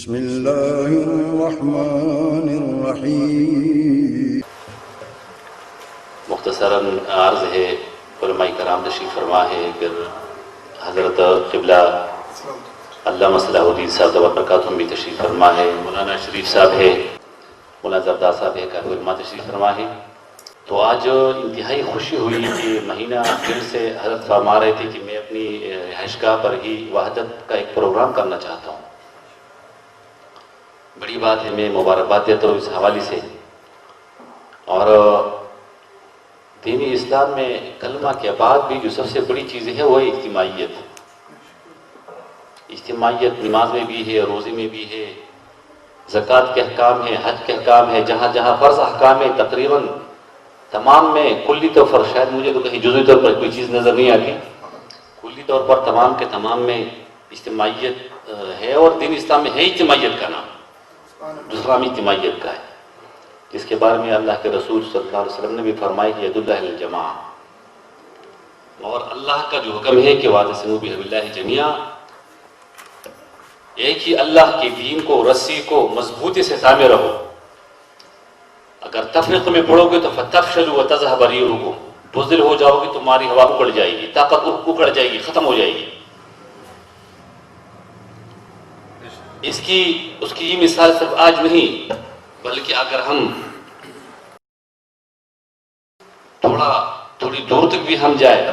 بسم اللہ الرحمن الرحیم۔ مختصراً عرض ہے، علماء کرام تشریف فرما ہے، پھر حضرت قبلہ علامہ صلاح الدین صاحب برکاتہم بھی تشریف فرما ہے، مولانا شریف صاحب ہے، مولانا زردار صاحب ہے، کافی علماء تشریف فرما ہے۔ تو آج انتہائی خوشی ہوئی کہ مہینہ دن سے حضرت فرما رہے تھے کہ میں اپنی رہائش گاہ پر ہی وحدت کا ایک پروگرام کرنا چاہتا ہوں۔ بڑی بات ہے، میں مبارکباد دیتا ہوں اس حوالے سے۔ اور دینی اسلام میں کلمہ کے بعد بھی جو سب سے بڑی چیز ہے وہ اجتماعیت۔ اجتماعیت نماز میں بھی ہے، روزے میں بھی ہے، زکوٰۃ کے احکام ہے، حج کے احکام ہے، جہاں جہاں فرض احکام ہے تقریباً تمام میں کلی طور پر، شاید مجھے تو کہیں جزوی طور پر کوئی چیز نظر نہیں آتی، کلی طور پر تمام کے تمام میں اجتماعیت ہے۔ اور دین اسلام میں ہے اجتماعیت کا نام، دوسرا نام اجتماعیت کا ہے، جس کے بارے میں اللہ کے رسول صلی اللہ علیہ وسلم نے بھی فرمایا کہ ید اللہ الجماع، اور اللہ کا جو حکم ہے کہ واعتصموا بحبل اللہ جمیعا، ایک ہی اللہ کے دین کو، رسی کو مضبوطی سے تھامے رہو۔ اگر تفریق میں پڑھو گے تو فتفشلوا وتذهب ريحكم، بزدل ہو جاؤ گے، تمہاری ہوا اکڑ جائے گی، طاقت اکڑ جائے گی، ختم ہو جائے گی۔ اس کی یہ مثال صرف آج نہیں، بلکہ اگر ہم تھوڑی دور تک بھی ہم جائے،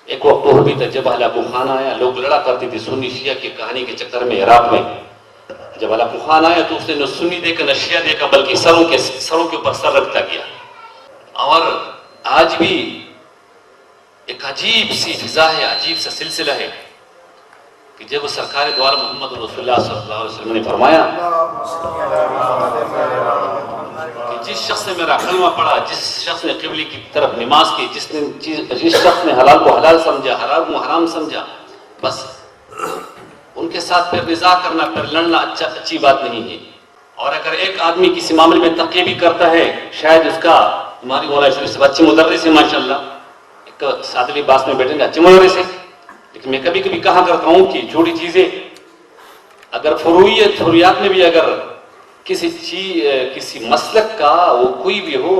ایک وقت اور بھی تھا جب ہلاکو خان آیا، لوگ لڑا کرتے تھے سنی شیعہ کی کہانی کے چکر میں عراق میں۔ جب ہلاکو خان آیا تو اس نے نہ سنی دیکھا نہ شیعہ دیکھا، بلکہ سروں کے اوپر سر رکھتا گیا۔ اور آج بھی ایک عجیب سی فضا ہے، عجیب سا سلسلہ ہے کہ جب سرکار دوار محمد رسول اللہ صلی اللہ علیہ وسلم نے فرمایا کہ جس شخص نے میرا کلمہ پڑھا، جس شخص نے قبلے کی طرف نماز کی، جس شخص نے حلال کو حلال سمجھا، حرام کو حرام سمجھا، بس ان کے ساتھ پھر نزاع کرنا، پھر لڑنا اچھی بات نہیں ہے۔ اور اگر ایک آدمی کسی معاملے میں تقیہ بھی کرتا ہے، شاید اس کا، ہماری مولانا شریف صاحب اچھے مدرس ہیں ماشاءاللہ، ایک سادہ لباس میں بیٹھیں گے، اچھے مدرس ہیں، لیکن میں کبھی کبھی کہا کرتا ہوں کہ چھوٹی چیزیں اگر فروعیات میں بھی اگر کسی مسلک کا وہ کوئی بھی ہو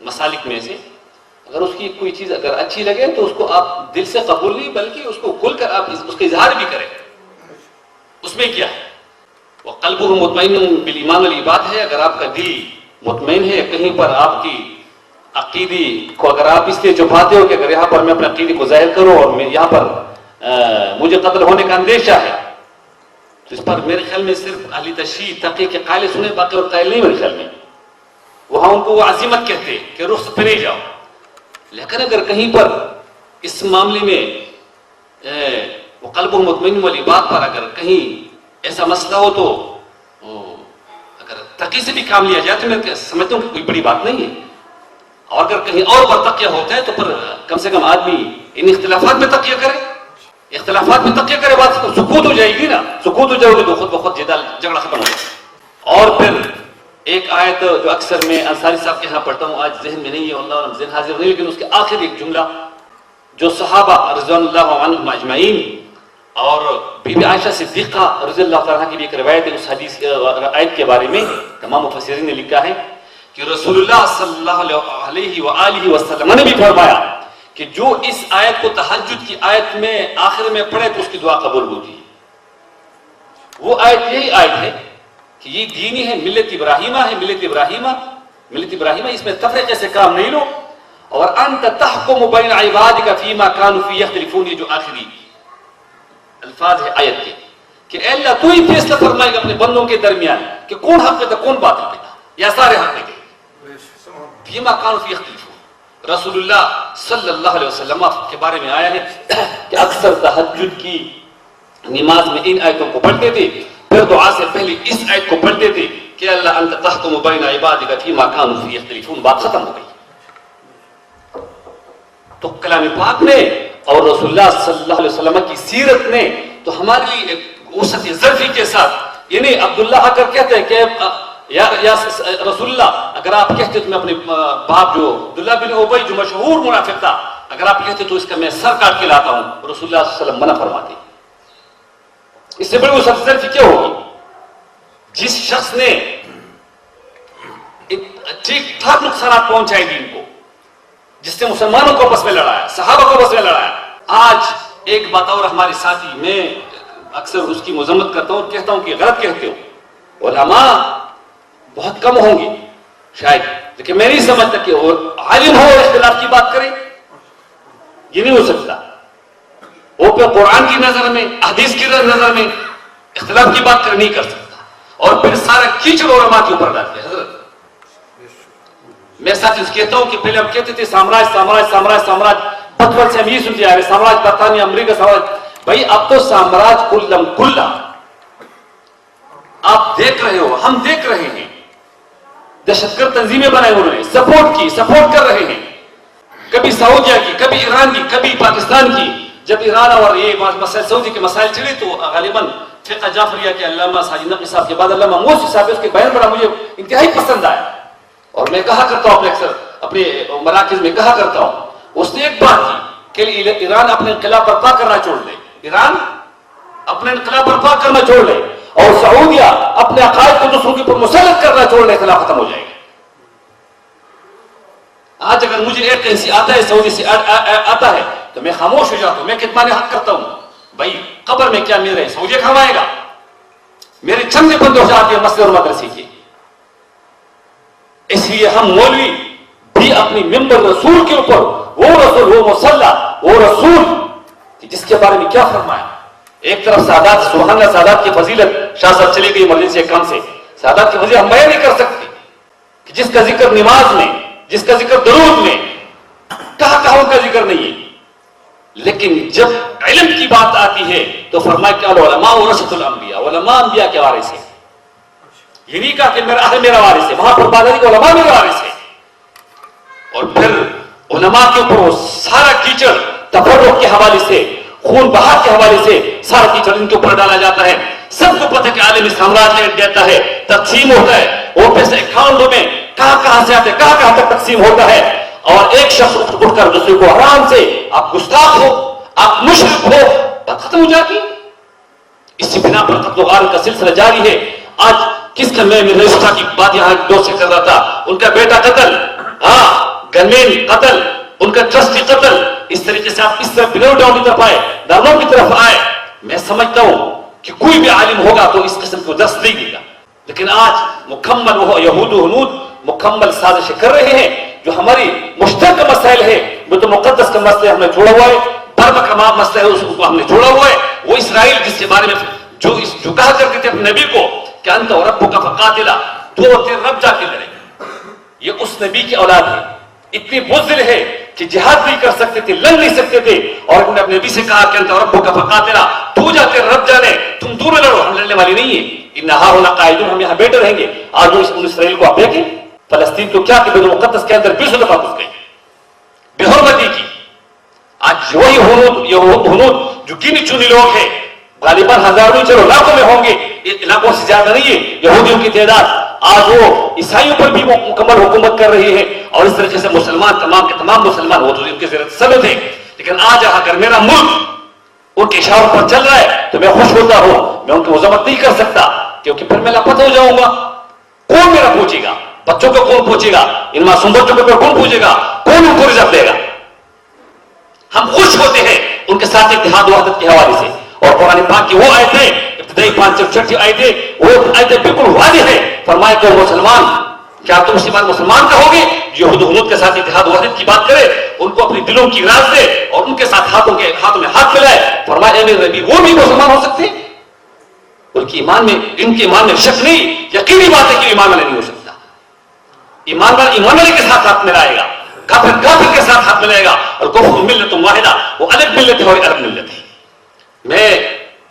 مسالک میں سے، اگر اس کی کوئی چیز اگر اچھی لگے تو اس کو آپ دل سے قبول نہیں بلکہ اس کو کھل کر آپ اس کا اظہار بھی کریں، اس میں کیا ہے؟ وَقَلْبُهُ مُطْمَئِنٌ بِالْإِيمَانِ والی بات ہے۔ اگر آپ کا دل مطمئن ہے، کہیں پر آپ کی عقیدی کو اگر آپ اس لیے چھپاتے ہو کہ اگر یہاں پر میں اپنے عقیدے کو ظاہر کروں اور میں یہاں پر مجھے قتل ہونے کا اندیشہ ہے، تو اس پر میرے خیال میں صرف اہل تشیع تقیہ کے قائل سنے، باقی اور قائل نہیں میرے خیال میں۔ وہاں ان کو وہ عزیمت کہتے ہیں کہ رخصت پہ نہیں جاؤ۔ لیکن اگر کہیں پر اس معاملے میں وہ قلب مطمئن والی بات پر اگر کہیں ایسا مسئلہ ہو تو اگر تقی سے بھی کام لیا جائے تو میں سمجھتا ہوں کہ کوئی بڑی بات نہیں ہے۔ اور اگر کہیں اور پر تقیہ ہوتا ہے تو پھر کم سے کم آدمی ان اختلافات میں تقیہ کرے، اختلافات میں تقیہ کرے، بات تو سکوت ہو جائے گی نا، سکوت ہو جائے گی تو خود بخود جھگڑا ختم ہو جائے گا۔ اور پھر ایک آیت جو اکثر میں انصاری صاحب کے ہاں پڑھتا ہوں، آج ذہن میں نہیں ہے، اللہ عالم ذہن حاضر نہیں، لیکن اس کے آخر ایک جملہ جو صحابہ رضوان اللہ عنہم اجمعین اور بی بی عائشہ صدیقہ رضی اللہ تعالیٰ کی بھی ایک روایت ہے، اس حدیث آیت کے بارے میں تمام مفسرین نے لکھا ہے کہ رسول اللہ صلی اللہ علیہ وآلہ وسلم نے بھی فرمایا کہ جو اس آیت کو تہجد کی آیت میں آخر میں پڑھے تو اس کی دعا قبول ہوتی ہے۔ وہ آیت یہی آیت ہے کہ یہ دینی ہے، ملت ابراہیمہ ہے، ملت ابراہیمہ، اس میں تفریقے سے کام نہیں لو، اور انت تحکم بین عبادک فیما کانوا فیہ یختلفون، یہ جو آخری الفاظ ہے آیت کے کہ اے اللہ تو ہی فیصلہ فرمائے گا اپنے بندوں کے درمیان کہ کون حق پہ تھا کون باطل پہ تھا، یا سارے حق پہ تھے، فیما کانوا فیہ یختلفون۔ رسول اللہ صلی اللہ علیہ وسلم کے بارے میں آیا ہے کہ اکثر تہجد کی نماز میں ان آیتوں کو پڑھتے تھے، پھر دعا سے پہلے اس آیت کو پڑھتے تھے کہ اللہ انت تحکم بین عبادک فیما کانوا فیہ یختلفون، بات ختم ہو گئی۔ تو کلام پاک نے اور رسول اللہ صلی اللہ علیہ وسلم کی سیرت نے تو ہمارے لیے وسعت ظرفی کے ساتھ، یعنی عبداللہ آ کر کہتے ہیں کہ یا رسول اللہ، اگر آپ کہتے تو میں اپنے باپ جو عبداللہ بن ابی جو مشہور منافق تھا، اگر آپ کہتے تو اس کا میں سر کاٹ کے لاتا ہوں، رسول اللہ صلی اللہ علیہ وسلم منع فرماتے۔ اس سے بڑی وسعت ظرفی کیا ہوگی؟ جس شخص نے ٹھیک ٹھاک نقصانات پہنچائے دین کو، جس نے مسلمانوں کو بس میں لڑایا، صحابہ کو بس میں لڑایا. آج ایک بات اور ہمارے ساتھی، میں اکثر اس کی مذمت کرتا ہوں اور کہتا ہوں کہ غلط کہتے ہو، علماء بہت کم ہوں گے شاید، لیکن میں نہیں سمجھتا کہ عالم ہو اور اختلاف کی بات کرے، یہ نہیں ہو سکتا. وہ پہ قرآن کی نظر میں، حدیث کی نظر میں اختلاف کی بات نہیں کر سکتا، اور پھر سارا کیچڑ علماء کے اوپر ڈالتے ہیں. حضرت میں ساتھ کہتا ہوں کہ پہلے ہم کہتے تھے سامراج سامراج سامراج سامراج، بچپن سے ہم یہ سنتے آ رہے سامراج برطانیہ امریکہ سامراج. بھائی اب تو سامراج کلم کلا آپ دیکھ رہے ہو، ہم دیکھ رہے ہیں. دہشت گرد تنظیمیں بنائے انہوں نے، سپورٹ کر رہے ہیں، کبھی سعودیہ کی، کبھی ایران کی، کبھی پاکستان کی. جب ایران اور یہ مسائل سعودی کے مسائل چلے تو غالباً فقہ جعفریہ کے علامہ ساجد نقوی صاحب کے بعد علامہ موسی صاحب، اس کے بیان بڑا مجھے انتہائی پسند آیا. اور میں کہا کرتا ہوں اکثر اپنے مراکز میں کہا کرتا ہوں، اس نے ایک بات کی کہ ایران اپنے انقلاب برپا کرنا چھوڑ دے، ایران اپنے انقلاب برپا کرنا چھوڑ لے، اور سعودیہ اپنے عقائد کو دوسروں کے اوپر مسلط کرنا چھوڑ لے، خلاف ختم ہو جائے گا. آج اگر مجھے ایک کہیں آتا ہے، سعودی سے آتا ہے، تو میں خاموش ہو جاتا ہوں، میں کتمان حق کرتا ہوں. بھائی قبر میں کیا مل رہے ہیں، سعودی کھوائے گا. میرے چھندے بند ہو جاتے ہیں مسجد اور مدرسے کی. اس لیے ہم مولوی بھی اپنی ممبر رسول کے اوپر، وہ رسول، وہ مصلح، وہ رسول جس کے بارے میں کیا فرمایا. ایک طرف سادات، سبحان اللہ، سادات کی فضیلت، شاہ صاحب چلے گئی ایمرجنسی کام سے، سادات کی فضیلت ہم بیان نہیں کر سکتے کہ جس کا ذکر نماز میں، جس کا ذکر درود میں، کہاں ان کا ذکر نہیں ہے. لیکن جب علم کی بات آتی ہے تو فرمایا کہ العلماء ورثۃ الانبیاء، علماء انبیاء کے وارث ہیں. یہ نہیں کہا کہ میرا وارث ہے، وہاں پر بات آئی کہ علماء میرا وارث ہے. اور پھر علماء کے اوپر وہ سارا کیچڑ تفرق کے حوالے سے، خون بہا کے حوالے سے سارا کیچڑ ان کے اوپر ڈالا جاتا ہے. سب کو پتہ کہ عالمی سامراج دیتا ہے، تقسیم ہوتا ہے، وہ پیسے اکاؤنٹوں میں کہاں سے آتے ہیں، کہاں تک تقسیم ہوتا ہے. اور ایک شخص اٹھ کر دوسرے کو حرام سے، آپ گستاخ ہو، آپ مشرک ہو، بات ختم ہو جاتی. اسی بنا پر قتل و غارت کا سلسلہ جاری ہے. آج کس کا میں رجسٹر کی بات یہاں دو سے کر رہا تھا، ان کا بیٹا قتل، گنمین قتل، ان کا ٹرسٹی قتل. اس طریقے سے آپ اس طرف بلو ڈاؤن کی طرف آئے، داروں کی طرف آئے. میں سمجھتا ہوں کہ کوئی بھی عالم ہوگا تو اس قسم کو دست نہیں دے گا. لیکن آج مکمل وہ یہود و ہنود مکمل سازشیں کر رہے ہیں. جو ہماری مشترکہ مسائل ہے، وہ تو مقدس کا مسئلہ ہم نے چھوڑا ہوا ہے، برب کا مسئلہ ہے اس کو ہم نے چھوڑا ہوا ہے. وہ اسرائیل جس کے بارے میں جو کہا کرتے تھے اپنے نبی کو کہ انت ربک فقاتلا، تو اور تیرے رب جا کے لڑے. یہ اس نبی کی اولاد ہے، اتنی بزدل ہے کہ جہاد نہیں کر سکتے تھے، لڑ نہیں سکتے تھے، اور انہوں نے اپنے نبی سے کہا کہ انت ربک فقاتلا، تو جا کے رب جانے، تم دور لڑو، ہم لڑنے والے نہیں ہیں. انہا ہونا قائدون، ہم یہاں بیٹھے رہیں گے. آج وہ اسرائیل کو آپ دیکھیں، فلسطین تو کیا کہ بیت المقدس کے اندر 20 دفعہ گھس گئی بے حرمتی کی. آج وہی ہنود جو گنی چنی لوگ ہیں، غالباً ہزاروں چلو لاکھوں میں ہوں گے، لاکھوں سے زیادہ نہیں ہے یہودیوں کی تعداد. آج وہ عیسائیوں پر بھی مکمل حکومت کر رہی ہے، اور اس طریقے سے مسلمان تمام کے تمام مسلمان، وہ تو ان کے زیر تسلط ہیں. لیکن آج اگر میرا ملک ان کے اشاروں پر چل رہا ہے تو میں خوش ہوتا ہوں. میں ان کی مذمت نہیں کر سکتا، کیونکہ پھر میں لاپتہ ہو جاؤں گا. کون میرا پوچھے گا؟ بچوں کو کون پوچھے گا؟ ان معصوم بچوں کو کون پوچھے گا؟ کون ان کو رزق دے گا؟ ہم خوش ہوتے ہیں ان کے ساتھ اتحاد و وحدت کے حوالے سے. اور قرآن پاک کی وہ آیتیں، ابتدائی 5 آیتیں، وہ آیتیں بالکل واضح ہے. فرمائے کہ مسلمان، کیا تم اسی بار مسلمان کہو گے یہود و ہنود کے ساتھ اتحاد و وحدت کی بات کرے، ان کو اپنی دلوں کی راز دے اور ان کے ساتھ ہاتھوں میں ہاتھ ملائے؟ فرمائے اے میرے نبی، وہ بھی مسلمان ہو سکتے ہیں؟ ان کے ایمان میں شک نہیں، یقینی بات ہے کہ ایمان والے نہیں ہو سکتا. ایمان والے کے ساتھ ہاتھ ملائے گا، کافر کے ساتھ ہاتھ ملائے گا. اور کفر ملت واحدہ، وہ الگ ملت ہے اور الگ ملت ہے. میں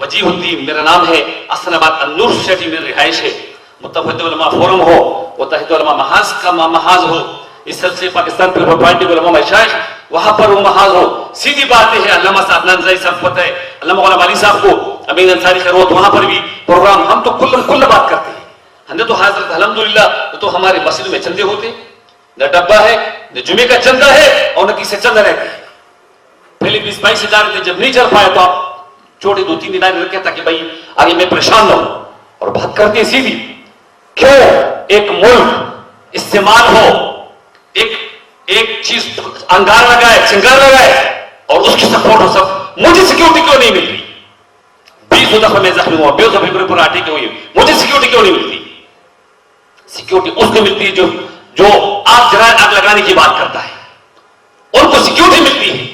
وجیہ الدین، میرا نام ہے، اسن آباد النور سوسائٹی میں رہائش ہے. متحد علماء فورم ہو، متحد علماء محاذ کا محاذ ہو، اس سلسلے پاکستان پیپلز پارٹی کے علماء مشائخ وہاں پر وہ محاذ ہو. سیدھی بات ہے، علامہ صاحب نانزائی صاحب پتہ ہے، علامہ غلام علی صاحب کو، امین انصاری خیروت، وہاں پر بھی پروگرام. ہم تو کل بات کرتے ہیں. ہم نے تو حضرت الحمدللہ تو ہمارے مسجد میں چندے ہوتے، نہ ڈبہ ہے، نہ جمعے کا چندہ ہے، اور نہ کسی چندہ رہتا ہے. پہلے 20-22 ادارے تھے، جب نہیں چل پائے تو آپ چھوٹے 2-3 ادارے رکھے تاکہ بھائی آگے میں پریشان نہ ہوں. اور بات کرتے سیدھی، کیوں ایک ملک استعمال ہو، ایک چیز انگار لگائے، سنگار لگائے اور اس کی سپورٹ ہو سب، مجھے سیکیورٹی کیوں نہیں ملتی؟ 20 دفعہ میں زخمی ہوا، 20 دفعہ پورے اٹیک کے ہوئی، مجھے سیکیورٹی کیوں نہیں ملتی؟ سیکیورٹی اس کو ملتی ہے جو آگ لگانے کی بات کرتا ہے، ان کو سیکیورٹی ملتی ہے،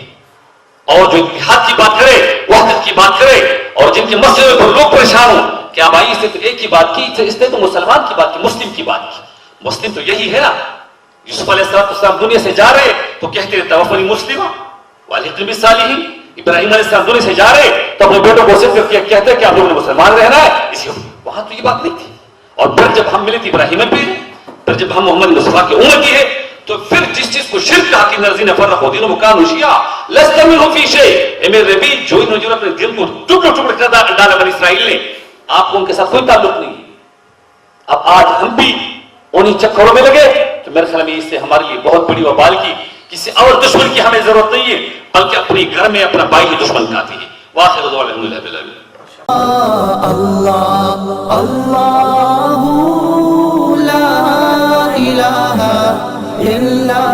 اور جو اتحاد کی بات کرے، وحدت کی بات کرے، اور جن کے مسئلے پر لوگ پریشان ہوں کہ اب آئی اس نے تو ایک کی بات کی، اس نے تو مسلمان کی بات کی، مسلم کی بات کی۔ مسلم تو یہی ہے نا، یوسف علیہ السلام دنیا سے جا رہے تو کہتے ہیں توفنی مسلمہ والحقنی بالصالحین۔ ابراہیم علیہ السلام دنیا سے جا رہے تو اپنے بیٹوں کو صرف کہتے ہیں کہ آپ لوگوں نے مسلمان رہنا ہے، اسی وہاں تو یہ بات نہیں تھی۔ اور پھر جب ہم ملے تھے ابراہیم پہ، پھر جب ہم محمد مصطفیٰ کی امتی ہے، تو پھر جس چیز کو شرک کہا کہ الذین فرقوا دینہم وکانوا شیعا لست منہم فی شیء، اے میرے نبی جو انہوں نے اپنے دل کو ٹکڑے ٹکڑے کر ڈالا بنی اسرائیل نے، آپ کو ان کے ساتھ کوئی تعلق نہیں ہے۔ اب آج ہم بھی انہی چکروں میں لگے تو میرے خیال میں اس سے ہمارے لیے بہت بڑی وبال کی، کسی اور دشمن کی ہمیں ضرورت نہیں ہے، بلکہ اپنی گھر میں اپنا بھائی ہی دشمن کافی ہے۔ واخر دعوانا الحمدللہ رب العالمین۔ اللہ اللہ لا الہ الا